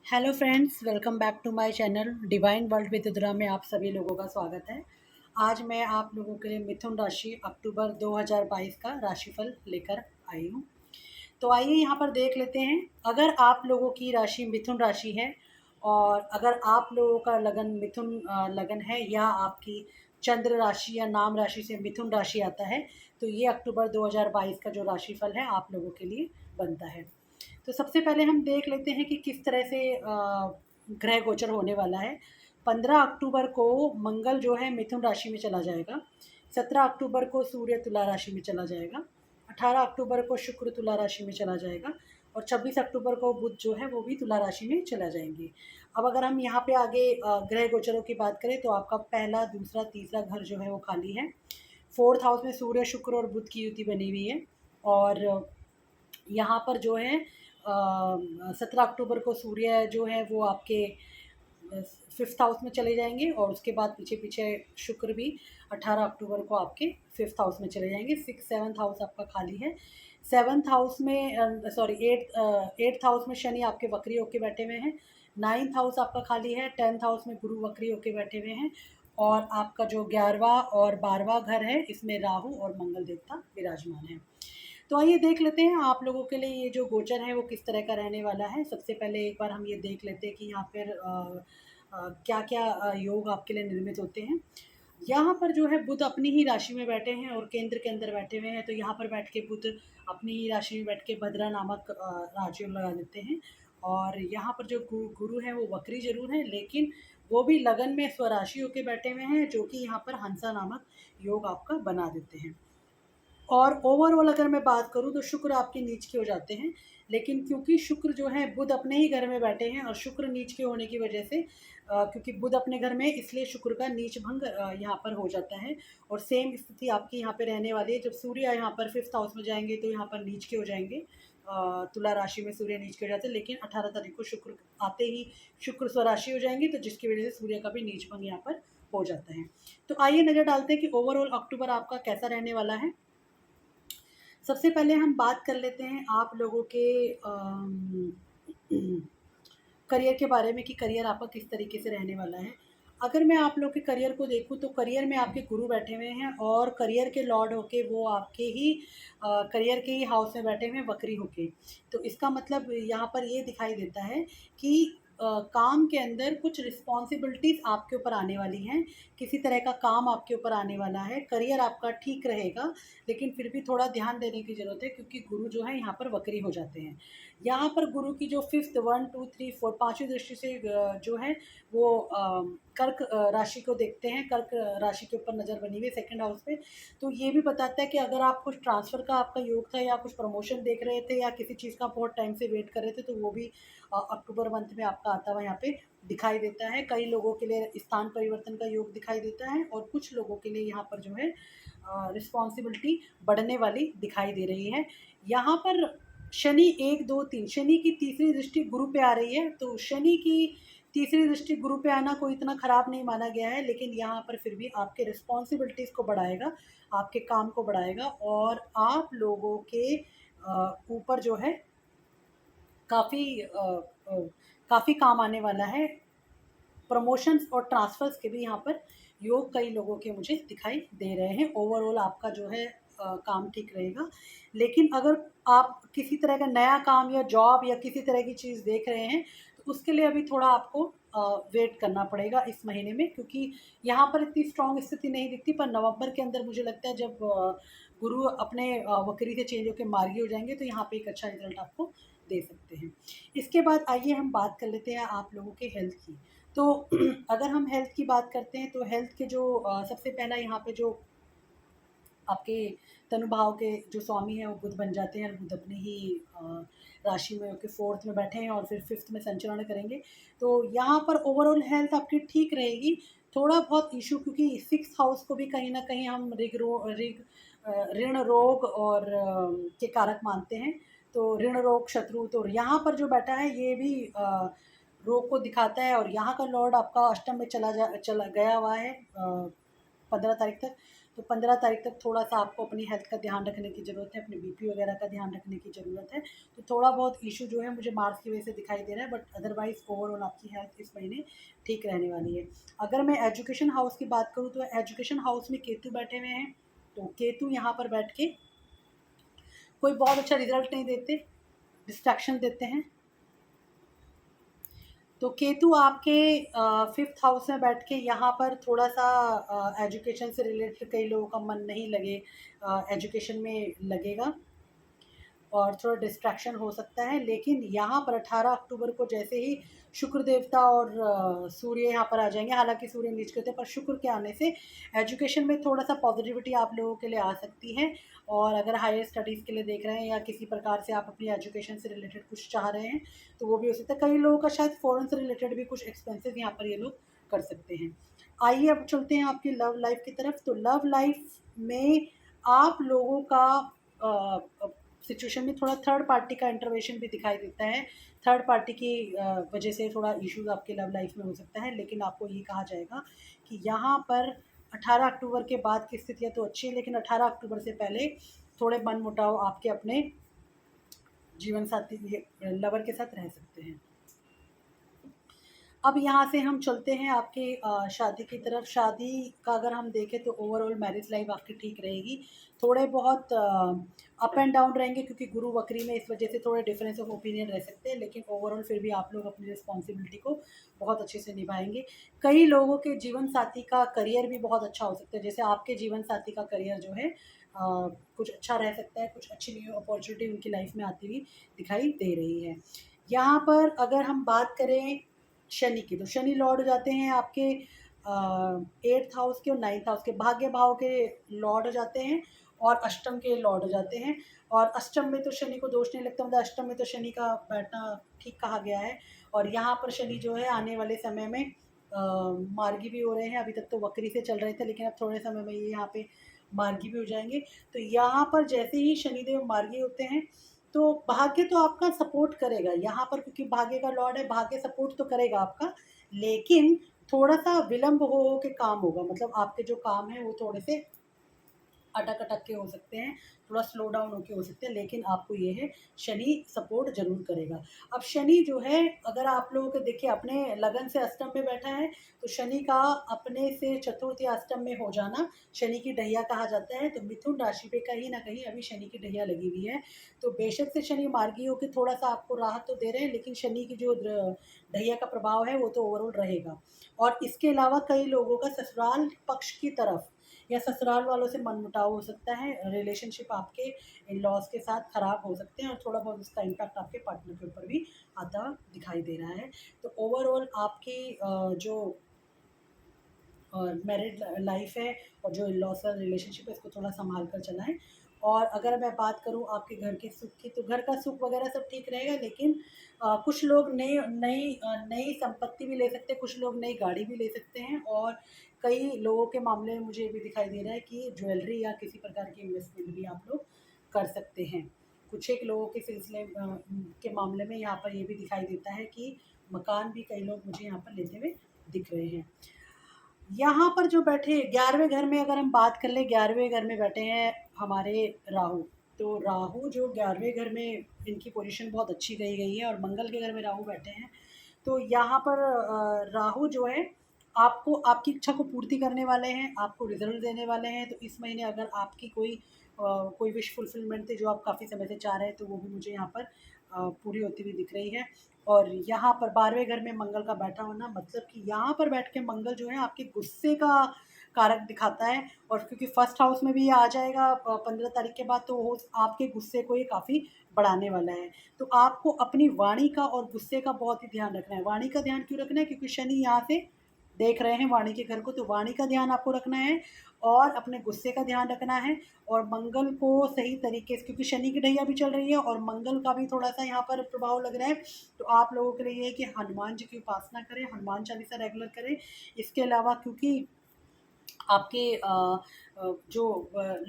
Hello friends, welcome back to my channel divine world with उद्रा में आप सभी लोगों का स्वागत है। आज मैं आप लोगों के लिए मिथुन राशि अक्टूबर 2022 का राशिफल लेकर आई हूँ। तो आइए यहाँ पर देख लेते हैं। अगर आप लोगों की राशि मिथुन राशि है और अगर आप लोगों का लगन मिथुन लगन है या आपकी चंद्र राशि या नाम राशि से मिथुन राशि आता है, तो ये अक्टूबर 2022 का जो राशिफल है आप लोगों के लिए बनता है। तो सबसे पहले हम देख लेते हैं कि किस तरह से ग्रह गोचर होने वाला है। 15 अक्टूबर को मंगल जो है मिथुन राशि में चला जाएगा। 17 अक्टूबर को सूर्य तुला राशि में चला जाएगा। 18 अक्टूबर को शुक्र तुला राशि में चला जाएगा और 26 अक्टूबर को बुध जो है वो भी तुला राशि में चला जाएंगे। अब अगर हम यहाँ पे आगे ग्रह गोचरों की बात करें तो आपका पहला, दूसरा, तीसरा घर जो है वो खाली है। फोर्थ हाउस में सूर्य, शुक्र और बुध की युति बनी हुई है। और यहाँ पर जो है 17 अक्टूबर को सूर्य जो है वो आपके फिफ्थ हाउस में चले जाएंगे और उसके बाद पीछे पीछे शुक्र भी 18 अक्टूबर को आपके फिफ्थ हाउस में चले जाएंगे। सिक्स सेवन्थ हाउस आपका खाली है। सेवन्थ हाउस में एट्थ हाउस में शनि आपके वक्री होके बैठे हुए हैं। नाइन्थ हाउस आपका खाली है। 10th हाउस में गुरु वक्री होके बैठे हुए हैं। और आपका जो 11वां और 12वां घर है इसमें राहु और मंगल देवता विराजमान है। तो आइए देख लेते हैं आप लोगों के लिए ये जो गोचर है वो किस तरह का रहने वाला है। सबसे पहले एक बार हम ये देख लेते हैं कि यहाँ पर क्या क्या योग आपके लिए निर्मित होते हैं। यहाँ पर जो है बुध अपनी ही राशि में बैठे हैं और केंद्र के अंदर बैठे हुए हैं। तो यहाँ पर बैठ के बुध अपनी ही राशि में बैठ के भद्रा नामक राजयोग लगा देते हैं। और यहाँ पर जो गुरु है वो वक्री जरूर है, लेकिन वो भी लगन में स्वराशि होके बैठे हुए हैं, जो कि यहाँ पर हंसा नामक योग आपका बना देते हैं। और ओवरऑल अगर मैं बात करूँ तो शुक्र आपके नीच के हो जाते हैं, लेकिन क्योंकि शुक्र जो है बुध अपने ही घर में बैठे हैं और शुक्र नीच के होने की वजह से क्योंकि बुध अपने घर में, इसलिए शुक्र का नीच भंग यहाँ पर हो जाता है। और सेम स्थिति आपकी यहाँ पे रहने वाली है। जब सूर्य यहाँ पर फिफ्थ हाउस में जाएंगे तो यहाँ पर नीच के हो जाएंगे। तुला राशि में सूर्य नीच के हो जाते हैं, लेकिन 18 तारीख को शुक्र आते ही शुक्र स्वराशि हो जाएंगे, तो जिसकी वजह से सूर्य का भी नीच भंग यहाँ पर हो जाता है। तो आइए नज़र डालते हैं कि ओवरऑल अक्टूबर आपका कैसा रहने वाला है। सबसे पहले हम बात कर लेते हैं आप लोगों के करियर के बारे में कि करियर आपका किस तरीके से रहने वाला है। अगर मैं आप लोग के करियर को देखूं तो करियर में आपके गुरु बैठे हुए हैं और करियर के लॉर्ड होके वो आपके ही करियर के ही हाउस में बैठे हुए हैं वक्री होके। तो इसका मतलब यहाँ पर ये दिखाई देता है कि काम के अंदर कुछ रिस्पॉन्सिबिलिटीज़ आपके ऊपर आने वाली हैं। किसी तरह का काम आपके ऊपर आने वाला है। करियर आपका ठीक रहेगा, लेकिन फिर भी थोड़ा ध्यान देने की ज़रूरत है, क्योंकि गुरु जो है यहाँ पर वक्री हो जाते हैं। यहाँ पर गुरु की जो फिफ्थ, 1 2 3 4 पाँचवीं दृष्टि से जो है वो कर्क राशि को देखते हैं। कर्क राशि के ऊपर नज़र बनी हुई है सेकंड हाउस पे। तो ये भी बताता है कि अगर आप कुछ ट्रांसफ़र का आपका योग था या कुछ प्रमोशन देख रहे थे या किसी चीज़ का बहुत टाइम से वेट कर रहे थे, तो वो भी अक्टूबर मंथ में आपका आता हुआ यहाँ पे दिखाई देता है। कई लोगों के लिए स्थान परिवर्तन का योग दिखाई देता है और कुछ लोगों के लिए यहाँ पर जो है रिस्पॉन्सिबिलिटी बढ़ने वाली दिखाई दे रही है। यहाँ पर शनि 1 2 3, शनि की तीसरी दृष्टि गुरु पे आ रही है। तो शनि की तीसरी दृष्टि गुरु पे आना कोई इतना ख़राब नहीं माना गया है, लेकिन यहाँ पर फिर भी आपके रिस्पॉन्सिबिलिटीज़ को बढ़ाएगा, आपके काम को बढ़ाएगा और आप लोगों के ऊपर जो है काफ़ी काफ़ी काम आने वाला है। प्रमोशंस और ट्रांसफ़र्स के भी यहाँ पर योग कई लोगों के मुझे दिखाई दे रहे हैं। ओवरऑल आपका जो है काम ठीक रहेगा। लेकिन अगर आप किसी तरह का नया काम या जॉब या किसी तरह की चीज़ देख रहे हैं, तो उसके लिए अभी थोड़ा आपको वेट करना पड़ेगा इस महीने में, क्योंकि यहाँ पर इतनी स्ट्रॉन्ग स्थिति नहीं दिखती। पर नवंबर के अंदर मुझे लगता है जब गुरु अपने वक्री से चेंज होकर मार्गी हो जाएंगे, तो यहाँ पे एक अच्छा रिजल्ट आपको दे सकते हैं। इसके बाद आइए हम बात कर लेते हैं आप लोगों के हेल्थ की। तो अगर हम हेल्थ की बात करते हैं तो हेल्थ के जो सबसे पहला यहाँ पे जो आपके तनुभाव के जो स्वामी हैं वो बुध बन जाते हैं और बुध अपनी ही राशि में होकर फोर्थ में बैठे हैं और फिर फिफ्थ में संचरण करेंगे। तो यहाँ पर ओवरऑल हेल्थ आपकी ठीक रहेगी। थोड़ा बहुत इशू, क्योंकि सिक्स हाउस को भी कहीं ना कहीं हम ऋण रोग और के कारक मानते हैं। तो ऋण रोग शत्रु, तो यहाँ पर जो बैठा है ये भी रोग को दिखाता है। और यहाँ का लॉर्ड आपका अष्टम में चला गया हुआ है 15 तारीख तक। तो 15 तारीख तक थोड़ा सा आपको अपनी हेल्थ का ध्यान रखने की ज़रूरत है, अपने बीपी वगैरह का ध्यान रखने की ज़रूरत है। तो थोड़ा बहुत इशू जो है मुझे मार्स की वजह से दिखाई दे रहा है, बट अदरवाइज़ ओवरऑल आपकी हेल्थ इस महीने ठीक रहने वाली है। अगर मैं एजुकेशन हाउस की बात करूँ तो एजुकेशन हाउस में केतु बैठे हुए हैं, तो केतु यहाँ पर बैठ के कोई बहुत अच्छा रिजल्ट नहीं देते, डिस्ट्रैक्शन देते हैं। तो केतु आपके 5th हाउस में बैठ के यहाँ पर थोड़ा सा एजुकेशन से रिलेटेड कई लोगों का मन नहीं लगे, एजुकेशन में लगेगा और थोड़ा डिस्ट्रैक्शन हो सकता है। लेकिन यहाँ पर 18 अक्टूबर को जैसे ही शुक्र देवता और सूर्य यहाँ पर आ जाएंगे, हालांकि सूर्य नीच के होते हैं, पर शुक्र के आने से एजुकेशन में थोड़ा सा पॉजिटिविटी आप लोगों के लिए आ सकती है। और अगर हायर स्टडीज़ के लिए देख रहे हैं या किसी प्रकार से आप अपनी एजुकेशन से रिलेटेड कुछ चाह रहे हैं तो वो भी हो सकता है। कई लोगों का शायद फ़ॉरेन से रिलेटेड भी कुछ एक्सपेंसेस यहाँ पर ये लोग कर सकते हैं। आइए अब चलते हैं आपकी लव लाइफ की तरफ। तो लव लाइफ में आप लोगों का सिचुएशन में थोड़ा थर्ड पार्टी का इंटरवेंशन भी दिखाई देता है। थर्ड पार्टी की वजह से थोड़ा इश्यूज आपके लव लाइफ में हो सकता है, लेकिन आपको ये कहा जाएगा कि यहाँ पर 18 अक्टूबर के बाद की स्थितियाँ तो अच्छी है, लेकिन 18 अक्टूबर से पहले थोड़े मनमुटाव आपके अपने जीवन साथी लवर के साथ रह सकते हैं। अब यहाँ से हम चलते हैं आपके शादी की तरफ। शादी का अगर हम देखें तो ओवरऑल मैरिज लाइफ आपकी ठीक रहेगी। थोड़े बहुत अप एंड डाउन रहेंगे क्योंकि गुरु वक्री में, इस वजह से थोड़े डिफरेंस ऑफ ओपिनियन रह सकते हैं, लेकिन ओवरऑल फिर भी आप लोग अपनी रिस्पॉन्सिबिलिटी को बहुत अच्छे से निभाएंगे। कई लोगों के जीवन साथी का करियर भी बहुत अच्छा हो सकता है, जैसे आपके जीवन साथी का करियर जो है कुछ अच्छा रह सकता है, कुछ अच्छी न्यू अपॉर्चुनिटी उनकी लाइफ में आती हुई दिखाई दे रही है। यहाँ पर अगर हम बात करें शनि की, तो शनि लॉर्ड हो जाते हैं आपके 8th हाउस के और 9th हाउस के, भाग्य भाव के लॉर्ड हो जाते हैं और अष्टम के लॉर्ड हो जाते हैं। और अष्टम में तो शनि को दोष नहीं लगता, मतलब अष्टम में तो शनि का बैठना ठीक कहा गया है। और यहाँ पर शनि जो है आने वाले समय में मार्गी भी हो रहे हैं। अभी तक तो वक्री से चल रहे थे, लेकिन अब थोड़े समय में ये यहाँ पे मार्गी भी हो जाएंगे। तो यहाँ पर जैसे ही शनिदेव मार्गी होते हैं तो भाग्य तो आपका सपोर्ट करेगा यहाँ पर, क्योंकि भाग्य का लॉर्ड है, भाग्य सपोर्ट तो करेगा आपका, लेकिन थोड़ा सा विलंब हो के काम होगा। मतलब आपके जो काम है वो थोड़े से अटक अटक के हो सकते हैं, थोड़ा स्लो डाउन होके हो सकते हैं, लेकिन आपको ये है शनि सपोर्ट जरूर करेगा। अब शनि जो है अगर आप लोगों के देखिए अपने लगन से अष्टम में बैठा है, तो शनि का अपने से चतुर्थ या अष्टम में हो जाना शनि की डहिया कहा जाता है। तो मिथुन राशि पे कहीं ना कहीं अभी शनि की डहिया लगी हुई है। तो बेशक से शनि मार्गी होकर थोड़ा सा आपको राहत तो दे रहे हैं, लेकिन शनि की जो डहिया का प्रभाव है वो तो ओवरऑल रहेगा। और इसके अलावा कई लोगों का ससुराल पक्ष की तरफ या ससुराल वालों से मनमुटाव हो सकता है, रिलेशनशिप आपके इन लॉज के साथ खराब हो सकते हैं और थोड़ा बहुत उसका इम्पैक्ट आपके पार्टनर के ऊपर भी आता दिखाई दे रहा है। तो ओवरऑल आपकी जो मैरिड लाइफ है और जो इन लॉज का रिलेशनशिप है, इसको थोड़ा संभाल कर चलाएं। और अगर मैं बात करूं आपके घर के सुख की, तो घर का सुख वगैरह सब ठीक रहेगा, लेकिन कुछ लोग नई नई नई संपत्ति भी ले सकते हैं, कुछ लोग नई गाड़ी भी ले सकते हैं। और कई लोगों के मामले में मुझे ये भी दिखाई दे रहा है कि ज्वेलरी या किसी प्रकार की इन्वेस्टमेंट भी आप लोग कर सकते हैं। कुछ एक लोगों के सिलसिले के मामले में यहाँ पर ये भी दिखाई देता है कि मकान भी कई लोग मुझे यहाँ पर लेते हुए दिख रहे हैं। यहाँ पर जो बैठे 11वें घर में अगर हम बात कर लें, 11वें घर में बैठे हैं हमारे राहु। तो राहु जो 11वें घर में, इनकी पोजीशन बहुत अच्छी गई गई है और मंगल के घर में राहु बैठे हैं। तो यहाँ पर राहु जो है आपको आपकी इच्छा को पूर्ति करने वाले हैं, आपको रिजल्ट देने वाले हैं। तो इस महीने अगर आपकी कोई विश फुलफिलमेंट थी जो आप काफ़ी समय से चाह रहे हैं, तो वो भी मुझे यहाँ पर पूरी होती हुई दिख रही है। और यहाँ पर 12वें घर में मंगल का बैठा होना, मतलब कि यहाँ पर बैठ के मंगल जो है आपके गुस्से का कारक दिखाता है। और क्योंकि फर्स्ट हाउस में भी ये आ जाएगा 15 तारीख के बाद, तो वो आपके गुस्से को ये काफ़ी बढ़ाने वाला है। तो आपको अपनी वाणी का और गुस्से का बहुत ही ध्यान रखना है। वाणी का ध्यान क्यों रखना है? क्योंकि शनि यहाँ से देख रहे हैं वाणी के घर को, तो वाणी का ध्यान आपको रखना है और अपने गुस्से का ध्यान रखना है। और मंगल को सही तरीके से, क्योंकि शनि की ढैया भी चल रही है और मंगल का भी थोड़ा सा यहाँ पर प्रभाव लग रहा है, तो आप लोगों के लिए ये है कि हनुमान जी की उपासना करें, हनुमान चालीसा रेगुलर करें। इसके अलावा क्योंकि आपके जो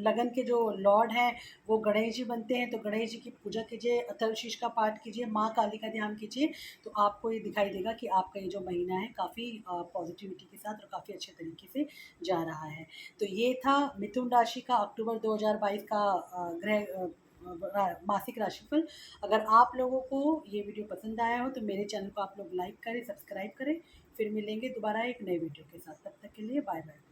लगन के जो लॉर्ड हैं वो गणेश जी बनते हैं, तो गणेश जी की पूजा कीजिए, अथर्वशीष का पाठ कीजिए, माँ काली का ध्यान कीजिए, तो आपको ये दिखाई देगा कि आपका ये जो महीना है काफ़ी पॉजिटिविटी के साथ और काफ़ी अच्छे तरीके से जा रहा है। तो ये था मिथुन राशि का अक्टूबर 2022 का मासिक राशिफल। अगर आप लोगों को ये वीडियो पसंद आया हो तो मेरे चैनल को आप लोग लाइक करें, सब्सक्राइब करें। फिर मिलेंगे दोबारा एक नए वीडियो के साथ, तब तक के लिए बाय बाय।